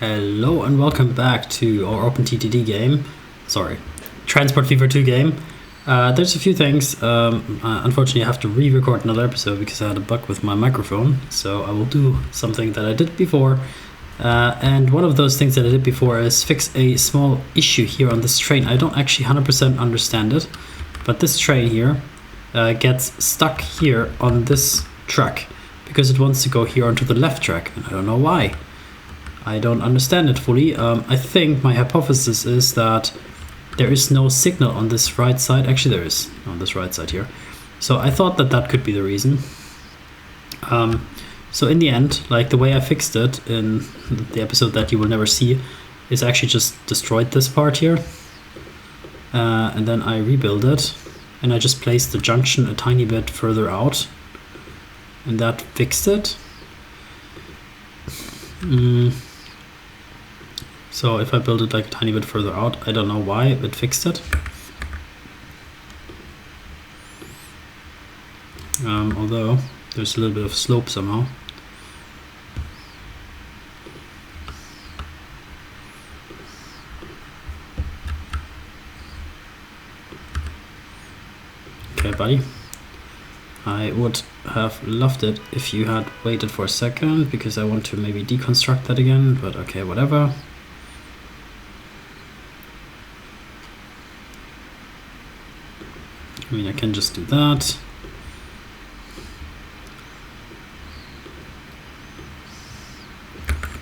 Hello and welcome back to our OpenTTD game. Sorry, Transport Fever 2 game. There's a few things. Unfortunately, I have to re-record another episode because I had a bug with my microphone. So I will do something that I did before. And one of those things that I did before is fix a small issue here on this train. I don't actually 100% understand it, but this train here gets stuck here on this track because it wants to go here onto the left track, and I don't know why. I don't understand it fully. I think my hypothesis is that there is no signal on this right side. Actually, there is on this right side here. So I thought that that could be the reason. So in the end, like the way I fixed it in the episode that you will never see is actually just destroyed this part here. And then I rebuild it. And I just placed the junction a tiny bit further out. And that fixed it. So if I build it like a tiny bit further out, I don't know why it fixed it. Although there's a little bit of slope somehow. Okay, buddy. I would have loved it if you had waited for a second because I want to maybe deconstruct that again, but okay, whatever. I mean, I can just do that.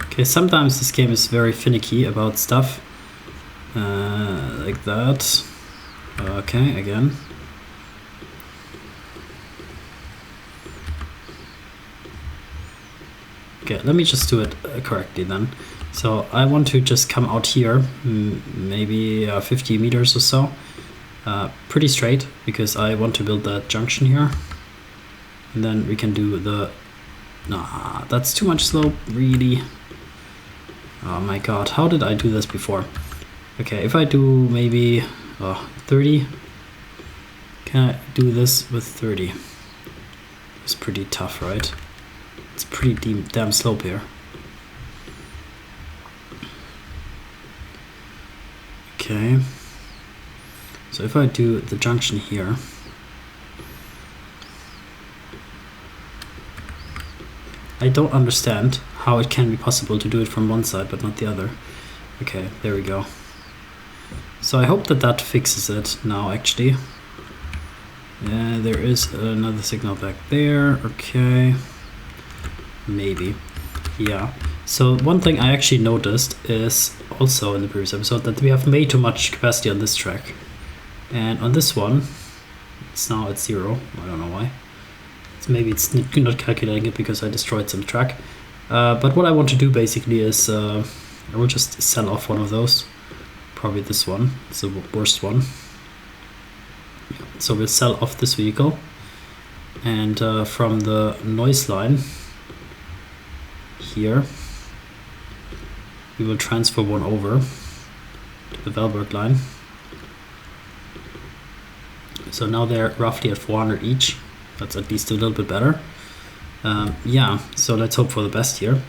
Okay, sometimes this game is very finicky about stuff. Like that. Okay, again. Okay, let me just do it correctly then. So I want to just come out here, maybe 50 meters or so. Pretty straight, because I want to build that junction here. And then we can do the... Nah, that's too much slope, really. Oh my god, how did I do this before? Okay, if I do maybe 30, can I do this with 30? It's pretty tough, right? It's pretty damn slope here. Okay. So if I do the junction here, I don't understand how it can be possible to do it from one side but not the other. Okay, there we go. So I hope that that fixes it now actually. Yeah, there is another signal back there. Okay. Maybe. Yeah. So one thing I actually noticed is also in the previous episode that we have way too much capacity on this track. And on this one, it's now at 0. I don't know why. Maybe it's not calculating it because I destroyed some track. But what I want to do basically is I will just sell off one of those. Probably this one. It's the worst one. So we'll sell off this vehicle. And from the noise line here, we will transfer one over to the Vellberg line. So now they're roughly at 400 each. That's at least a little bit better. Yeah, so let's hope for the best here.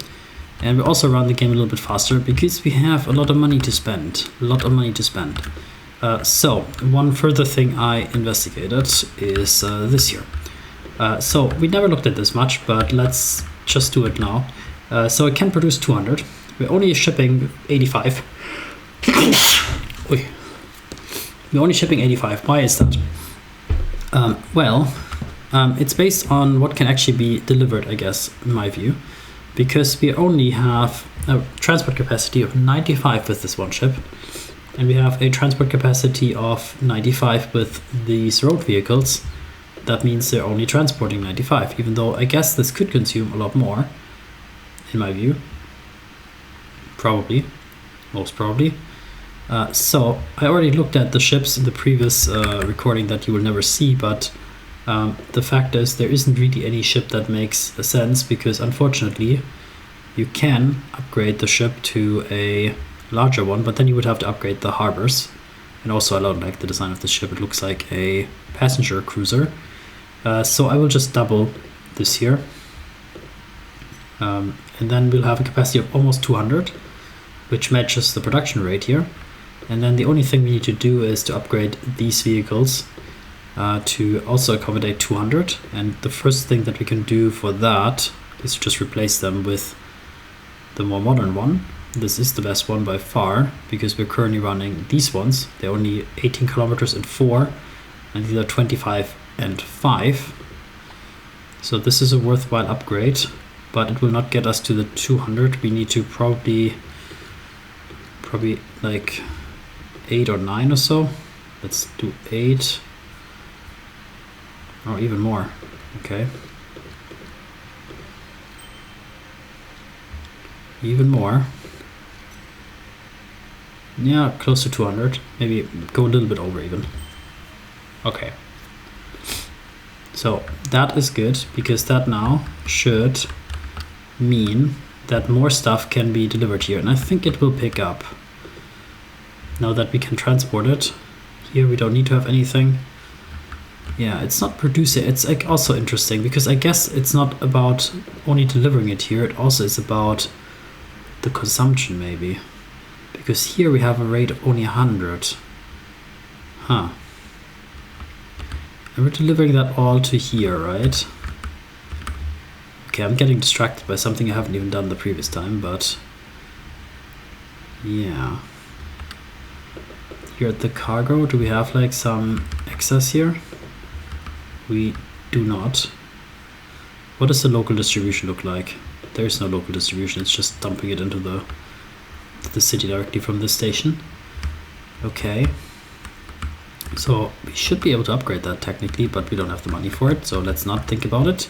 And we also run the game a little bit faster because we have a lot of money to spend. So one further thing I investigated is this here. So we never looked at this much, but let's just do it now. So it can produce 200. We're only shipping 85. We're only shipping 85. Why is that? It's based on what can actually be delivered, I guess, in my view, because we only have a transport capacity of 95 with this one ship, and we have a transport capacity of 95 with these road vehicles. That means they're only transporting 95, even though I guess this could consume a lot more, in my view. Probably, most probably. So I already looked at the ships in the previous recording that you will never see, but the fact is there isn't really any ship that makes a sense because unfortunately you can upgrade the ship to a larger one, but then you would have to upgrade the harbors. And also I don't like the design of the ship. It looks like a passenger cruiser. So I will just double this here. And then we'll have a capacity of almost 200. which matches the production rate here. And then the only thing we need to do is to upgrade these vehicles to also accommodate 200. And the first thing that we can do for that is to just replace them with the more modern one. This is the best one by far, because we're currently running these ones. They're only 18 kilometers and 4, and these are 25 and 5. So this is a worthwhile upgrade, but it will not get us to the 200. We need to probably like 8 or 9 or so. Let's do 8 or even more. Okay. Even more. Yeah, close to 200. Maybe go a little bit over even. Okay. So that is good, because that now should mean that more stuff can be delivered here. And I think it will pick up now that we can transport it. Here we don't need to have anything. Yeah, it's not producing. It's like also interesting, because I guess it's not about only delivering it here. It also is about the consumption maybe. Because here we have a rate of only 100. Huh. And we're delivering that all to here, right? Okay, I'm getting distracted by something I haven't even done the previous time, but yeah. Here at the cargo, do we have like some excess here? We do not. What does the local distribution look like? There is no local distribution, it's just dumping it into the city directly from this station. Okay. So we should be able to upgrade that technically, but we don't have the money for it, so let's not think about it.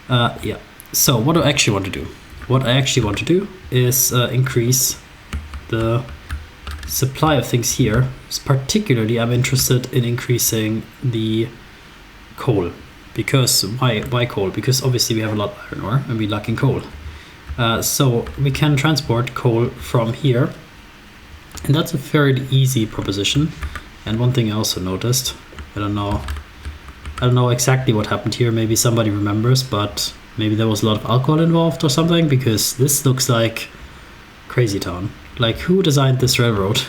Yeah. So what do I actually want to do? What I actually want to do is increase the supply of things here. Particularly, I'm interested in increasing the coal. Because why coal? Because obviously we have a lot of iron ore and we lack in coal. So we can transport coal from here, and that's a fairly easy proposition. And one thing I also noticed, I don't know exactly what happened here. Maybe somebody remembers, but maybe there was a lot of alcohol involved or something, because this looks like crazy town. Like, who designed this railroad?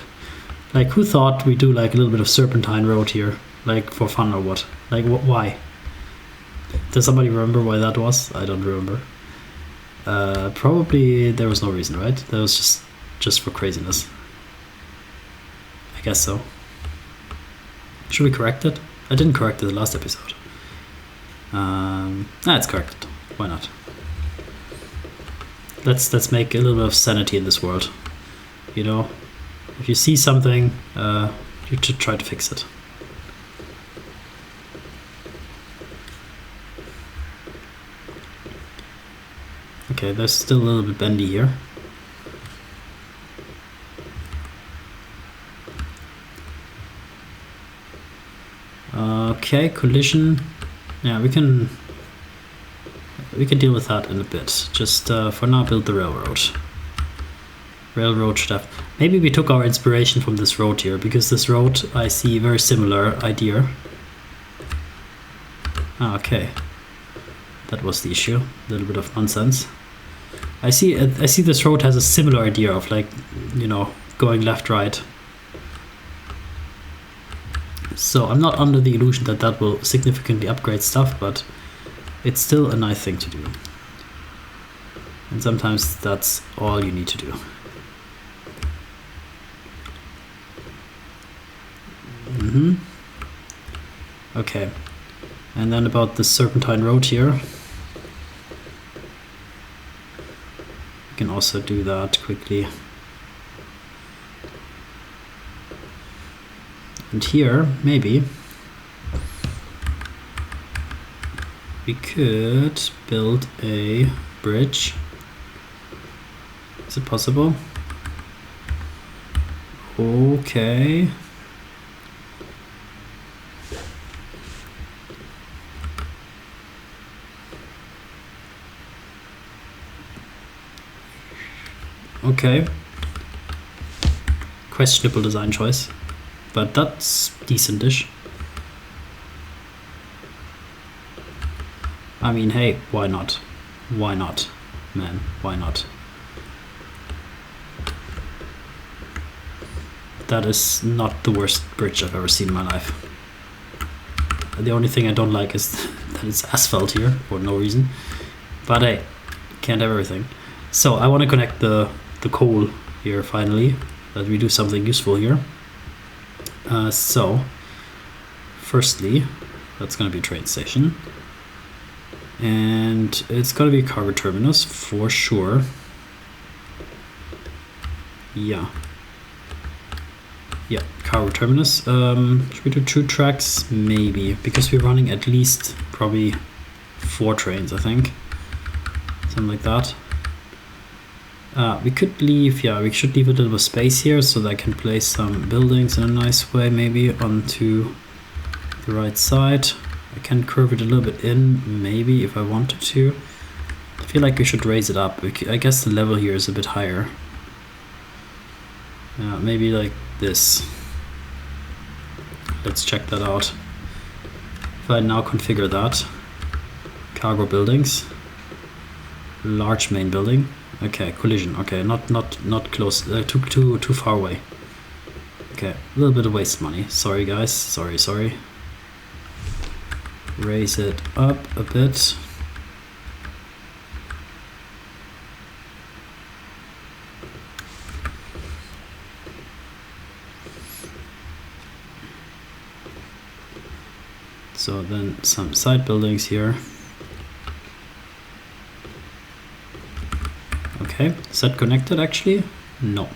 Like, who thought we do like a little bit of serpentine road here, like for fun or what? Like, why? Does somebody remember why that was? I don't remember. Probably there was no reason, right? That was just for craziness. I guess so. Should we correct it? I didn't correct it the last episode. It's corrected. Why not? Let's make a little bit of sanity in this world. You know, if you see something, you should try to fix it. Okay, there's still a little bit bendy here. Okay, collision. Yeah, we can deal with that in a bit. Just for now, build the railroad. Railroad should have. Maybe we took our inspiration from this road here, because this road I see very similar idea. Okay, that was the issue. A little bit of nonsense. I see this road has a similar idea of, like, you know, going left, right. So I'm not under the illusion that that will significantly upgrade stuff, but it's still a nice thing to do. And sometimes that's all you need to do. Okay. And then about the serpentine road here. We can also do that quickly. And here, maybe, we could build a bridge. Is it possible? Okay. Okay. Questionable design choice, but that's decent-ish. I mean, hey, why not? Why not, man? Why not? that is not the worst bridge I've ever seen in my life. The only thing I don't like is that it's asphalt here for no reason. But hey, can't have everything. So I want to connect the coal here finally, that we do something useful here. So firstly, that's going to be a train station. And it's going to be a cargo terminus for sure. Yeah, cargo terminus. Should we do 2 tracks? Maybe, because we're running at least probably 4 trains, I think. Something like that. We could leave, we should leave a little bit of space here so that I can place some buildings in a nice way, maybe onto the right side. I can curve it a little bit in, maybe, if I wanted to. I feel like we should raise it up. I guess the level here is a bit higher. Maybe like this. Let's check that out. If I now configure that, cargo buildings, large main building. Okay, collision. Okay, not close. Too far away. Okay, a little bit of waste money. Sorry guys. Sorry. Raise it up a bit. So then some side buildings here. Okay, is that connected actually? No.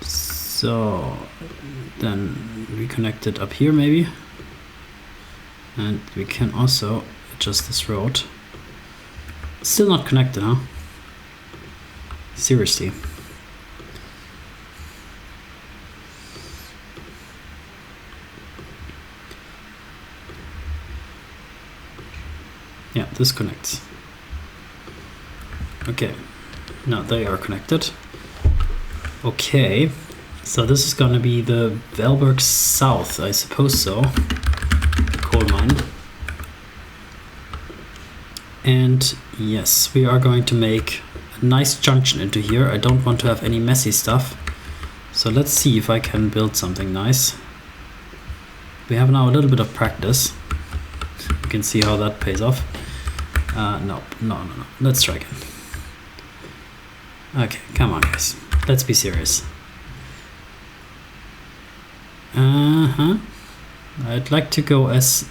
So then we connect it up here maybe. And we can also adjust this road. Still not connected, huh? Seriously. Yeah, this connects. Okay, now they are connected. Okay, so this is gonna be the Vellberg South, I suppose so. Coal mine. And yes, we are going to make a nice junction into here. I don't want to have any messy stuff. So let's see if I can build something nice. We have now a little bit of practice. You can see how that pays off. No. Let's try again. Okay, come on guys. Let's be serious. I'd like to go as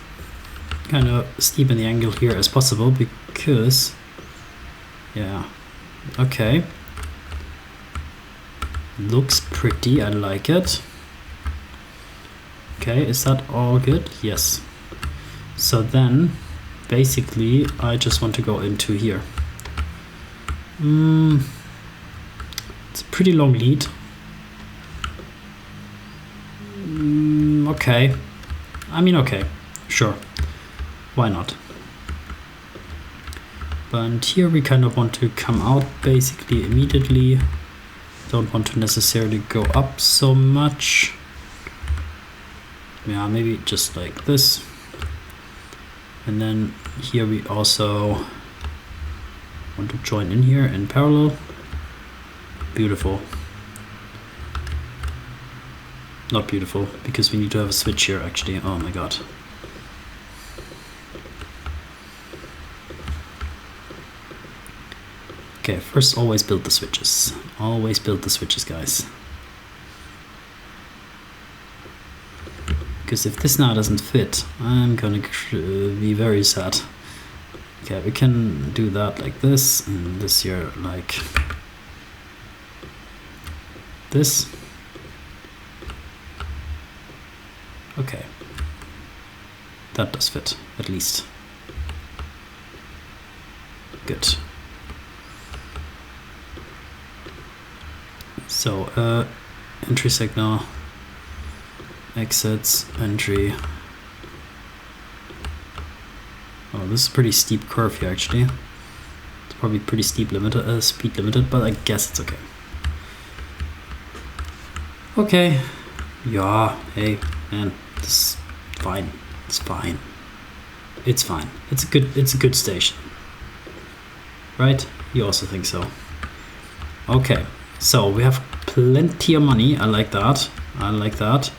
kind of steep in the angle here as possible because, yeah, okay. Looks pretty, I like it. Okay, is that all good? Yes. So then, basically, I just want to go into here. It's a pretty long lead. Okay. I mean, okay, sure. Why not? But here we kind of want to come out basically immediately. Don't want to necessarily go up so much. Yeah, maybe just like this. And then here we also want to join in here in parallel. Beautiful. Not beautiful, because we need to have a switch here actually. Oh my god. Okay, first always build the switches. Always build the switches, guys. Because if this now doesn't fit, I'm gonna be very sad. Okay, we can do that like this, and this here like this. Okay, that does fit, at least. Good. So, entry signal, exits, entry. Oh, this is a pretty steep curve here, actually. It's probably pretty steep limited, speed limited, but I guess it's okay. Okay. Yeah, hey, man, this is fine. It's fine. It's fine. It's a good station. Right? You also think so. Okay, so we have plenty of money. I like that.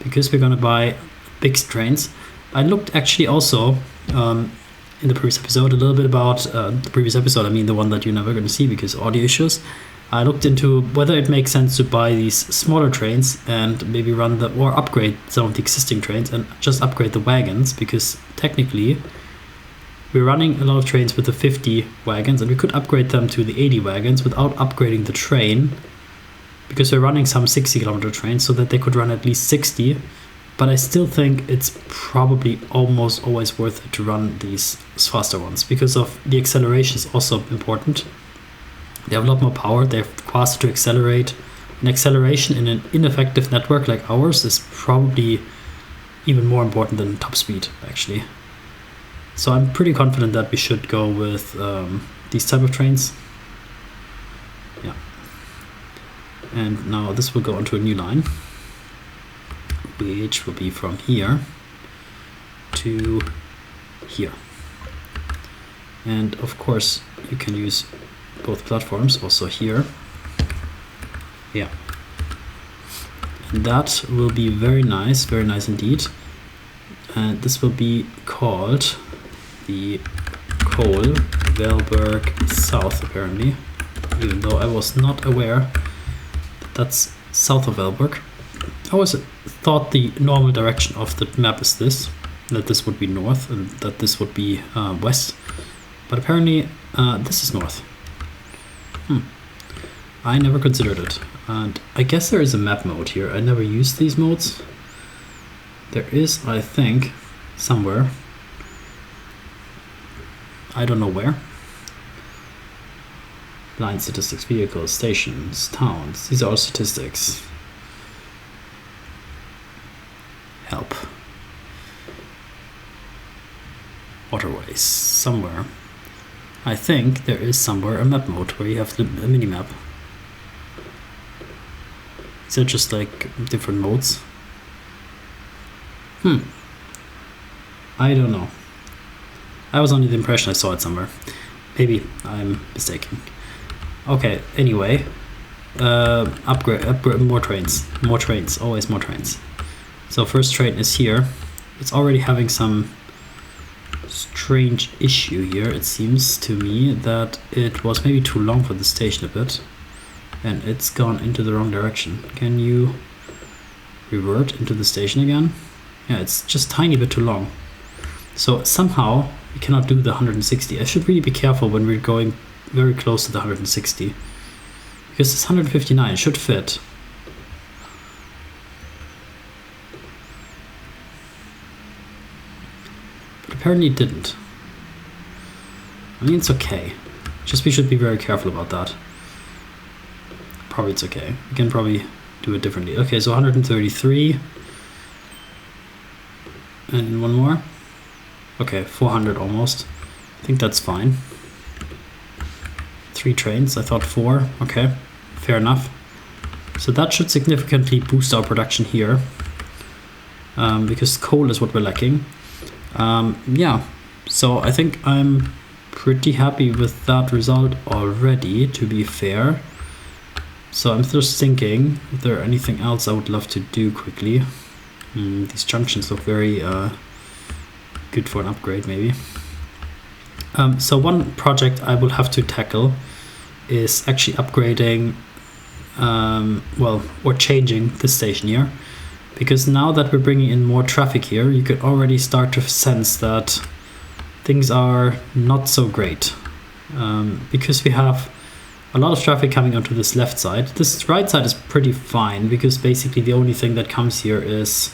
Because we're gonna buy big trains. I looked actually also in the previous episode a little bit about the previous episode. I mean the one that you're never gonna see because audio issues. I looked into whether it makes sense to buy these smaller trains and maybe or upgrade some of the existing trains and just upgrade the wagons, because technically we're running a lot of trains with the 50 wagons and we could upgrade them to the 80 wagons without upgrading the train, because we're running some 60-kilometer trains so that they could run at least 60. But I still think it's probably almost always worth it to run these faster ones, because of the acceleration is also important. They have a lot more power, they're faster to accelerate. And acceleration in an ineffective network like ours is probably even more important than top speed, actually. So I'm pretty confident that we should go with these type of trains. Yeah. And now this will go onto a new line, which will be from here to here. And of course you can use both platforms also here. Yeah. And that will be very nice indeed. And this will be called the coal Vellberg South, apparently, even though I was not aware that that's south of Vellberg. I always thought the normal direction of the map is this, that this would be north and that this would be west, but apparently this is north. I never considered it, and I guess there is a map mode here. I never used these modes. There is, I think, somewhere. I don't know where. Line statistics, vehicles, stations, towns. These are all statistics. Help. Waterways, somewhere. I think there is somewhere a map mode where you have a mini map. Is that just like different modes? I don't know. I was under the impression I saw it somewhere. Maybe I'm mistaken. Okay, anyway. Upgrade, more trains, always more trains. So first train is here. It's already having some strange issue here. It seems to me that it was maybe too long for the station a bit, and it's gone into the wrong direction. Can you revert into the station again? Yeah, it's just tiny bit too long. So somehow we cannot do the 160. I should really be careful when we're going very close to the 160, because this 159 should fit. Apparently it didn't. I mean, it's okay. Just we should be very careful about that. Probably it's okay. We can probably do it differently. Okay, so 133. And one more. Okay, 400 almost. I think that's fine. 3 trains, I thought 4. Okay, fair enough. So that should significantly boost our production here. Because coal is what we're lacking. Yeah, so I think I'm pretty happy with that result already, to be fair. So I'm just thinking if there anything else I would love to do quickly. These junctions look very good for an upgrade, maybe. So one project I will have to tackle is actually upgrading, or changing this station here. Because now that we're bringing in more traffic here, you could already start to sense that things are not so great. Because we have a lot of traffic coming onto this left side. This right side is pretty fine, because basically the only thing that comes here is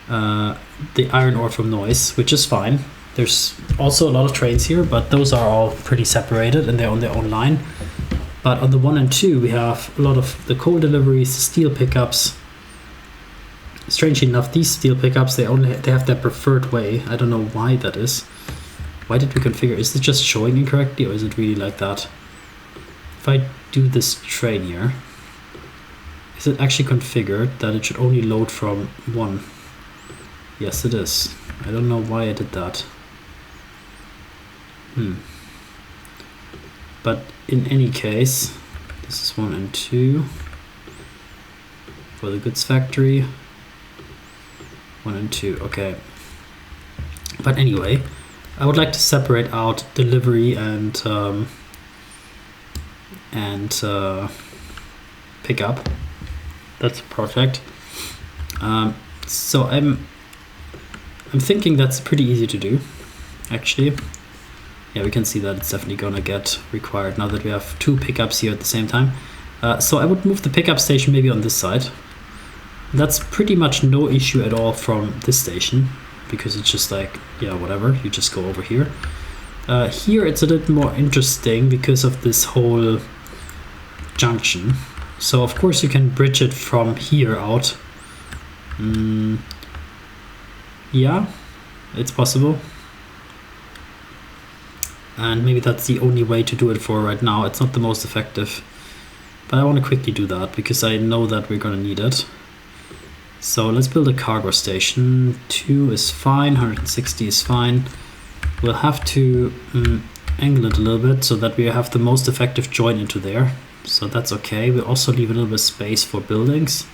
the iron ore from Noise, which is fine. There's also a lot of trains here, but those are all pretty separated and they're on their own line. But on the 1 and 2, we have a lot of the coal deliveries, steel pickups. Strangely enough, these steel pickups, they have their preferred way. I don't know why that is. Why did we configure? Is it just showing incorrectly, or is it really like that? If I do this train here, is it actually configured that it should only load from 1? Yes, it is. I don't know why I did that. But in any case, this is 1 and 2 for the goods factory. 1 and 2, okay. But anyway, I would like to separate out delivery and pickup. That's a project. So I'm thinking that's pretty easy to do, actually. Yeah, we can see that it's definitely gonna get required now that we have 2 pickups here at the same time. So I would move the pickup station maybe on this side. That's pretty much no issue at all from this station, because it's just like, yeah, whatever, you just go over here. Here it's a little more interesting because of this whole junction. So of course you can bridge it from here out. Yeah, it's possible. And maybe that's the only way to do it for right now. It's not the most effective, but I want to quickly do that because I know that we're gonna need it. So let's build a cargo station. 2 is fine, 160 is fine. We'll have to angle it a little bit so that we have the most effective join into there. So that's okay. We'll also leave a little bit of space for buildings.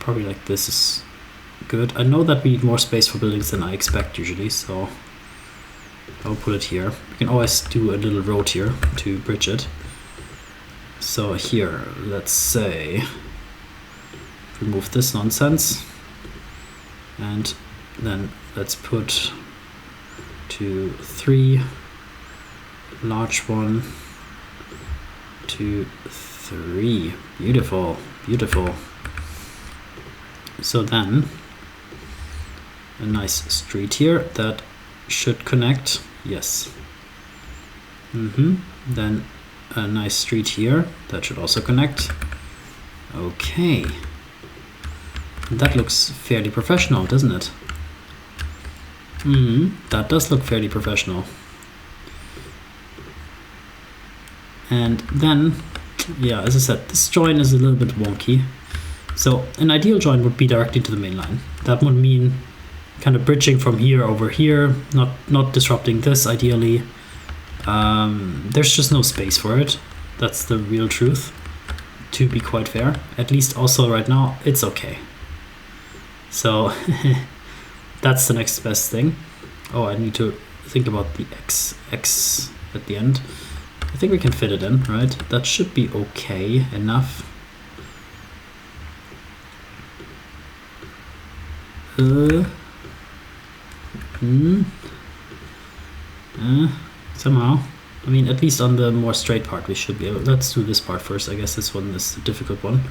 Probably like this is good. I know that we need more space for buildings than I expect usually, so I'll put it here. We can always do a little road here to bridge it. So here, let's say, remove this nonsense, and then let's put 2, 3, large 1, 2, 3. Beautiful, beautiful. So then a nice street here that should connect. Yes. Then a nice street here that should also connect. Okay. That looks fairly professional, doesn't it? That does look fairly professional. And then, yeah, as I said, this join is a little bit wonky. So an ideal join would be directly to the main line. That would mean kind of bridging from here over here, not disrupting this ideally. There's just no space for it. That's the real truth, to be quite fair. At least also right now, it's okay. So that's the next best thing. Oh, I need to think about the X at the end. I think we can fit it in, right? That should be okay enough. Somehow. I mean, at least on the more straight part we should be able. Let's do this part first. I guess this one is the difficult one.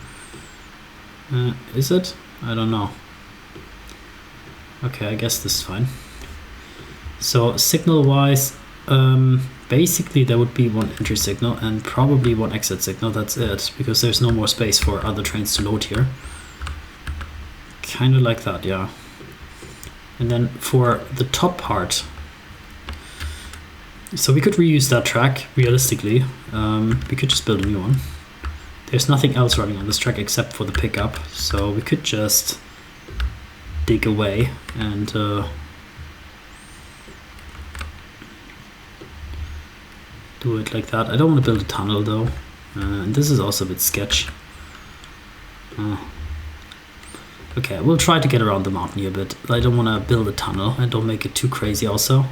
Is it? I don't know. Okay, I guess this is fine. So signal wise, basically there would be 1 entry signal and probably 1 exit signal. That's it, because there's no more space for other trains to load here. Kind of like that, yeah. And then for the top part, so we could reuse that track realistically. We could just build a new one. There's nothing else running on this track except for the pickup, so we could just dig away and do it like that. I don't want to build a tunnel though, and this is also a bit sketch. Okay, we'll try to get around the mountain here a bit. I don't want to build a tunnel and don't make it too crazy also.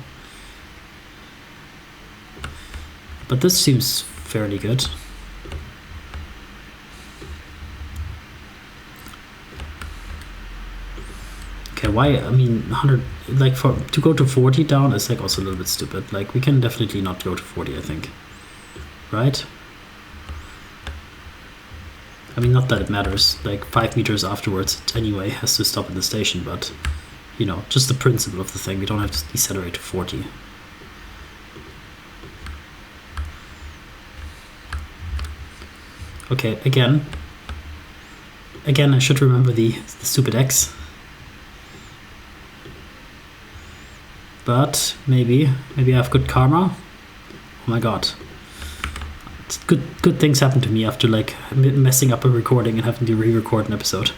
But this seems fairly good. Okay, why? I mean, 100, like to go to 40 down is like also a little bit stupid. Like we can definitely not go to 40, I think. Right? I mean, not that it matters, like 5 meters afterwards it anyway has to stop at the station, but you know, just the principle of the thing, we don't have to decelerate to 40. Okay, again I should remember the stupid X. But maybe I have good karma. Oh my god. It's good things happen to me after like messing up a recording and having to re-record an episode.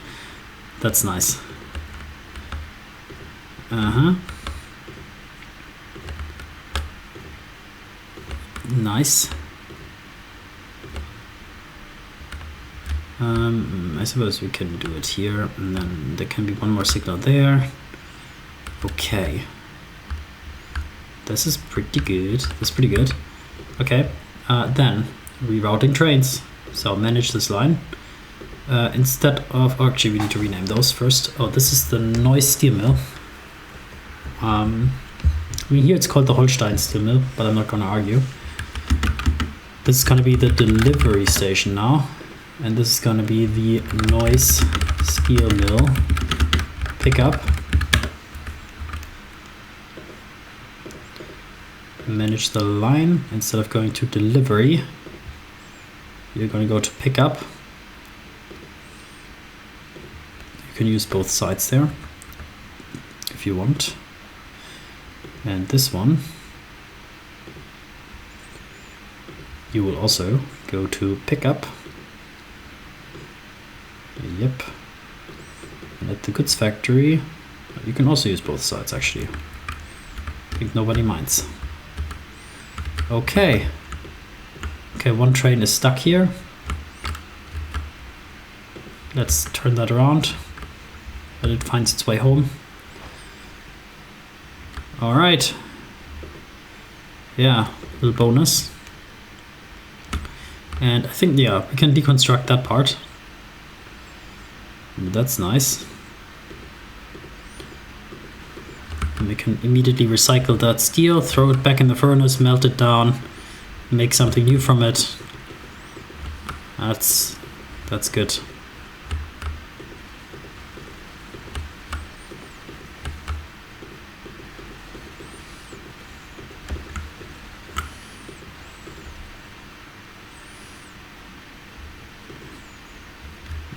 That's nice. Uh-huh. Nice. I suppose we can do it here, and then there can be one more signal there. Okay. This is pretty good. That's pretty good. Okay. Then rerouting trains. So manage this line. Instead of, actually we need to rename those first. Oh, this is the noise steel mill. I mean, here it's called the Holstein steel mill, but I'm not gonna argue. This is gonna be the delivery station now. And this is gonna be the noise steel mill pickup. Manage the line. Instead of going to delivery, you're gonna go to pickup. You can use both sides there if you want. And this one, you will also go to pickup. Yep. And at the goods factory, you can also use both sides actually. I think nobody minds. Okay. Okay, one train is stuck here. Let's turn that around. Let it finds its way home. All right. Yeah, little bonus. And I think, yeah, we can deconstruct that part. That's nice. And we can immediately recycle that steel, throw it back in the furnace, melt it down, make something new from it. That's good.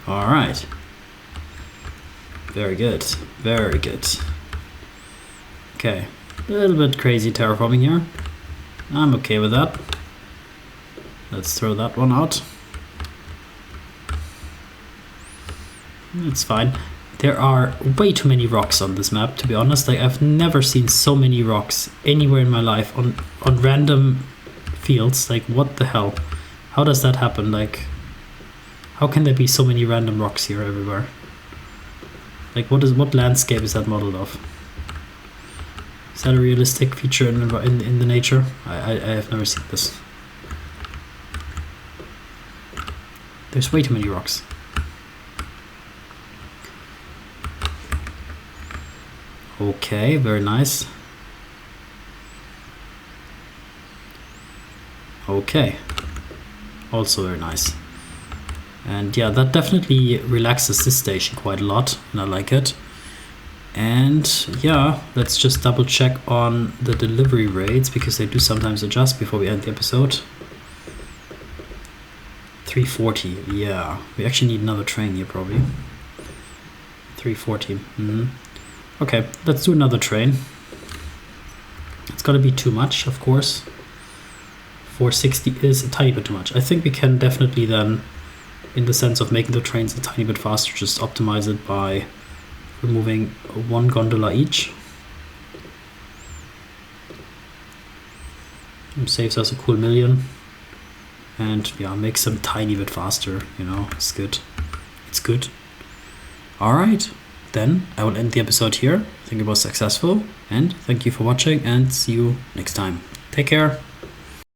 All right. Very good. Very good. Okay. A little bit crazy terraforming here. I'm okay with that. Let's throw that one out. It's fine. There are way too many rocks on this map, to be honest. Like, I've never seen so many rocks anywhere in my life on random fields. Like, what the hell? How does that happen? Like, how can there be so many random rocks here everywhere? Like, what landscape is that modeled of? Is that a realistic feature in the nature? I have never seen this. There's way too many rocks. Okay, very nice. Okay, also very nice. And yeah, that definitely relaxes this station quite a lot, and I like it. And yeah, let's just double check on the delivery rates, because they do sometimes adjust before we end the episode. 340, yeah. We actually need another train here probably. 340, Okay, let's do another train. It's gonna be too much, of course. 460 is a tiny bit too much. I think we can definitely then, in the sense of making the trains a tiny bit faster, just optimize it by removing one gondola each. It saves us a cool million. And yeah, makes them tiny bit faster, you know, it's good. It's good. All right, then I will end the episode here. I think it was successful, and thank you for watching, and see you next time. Take care.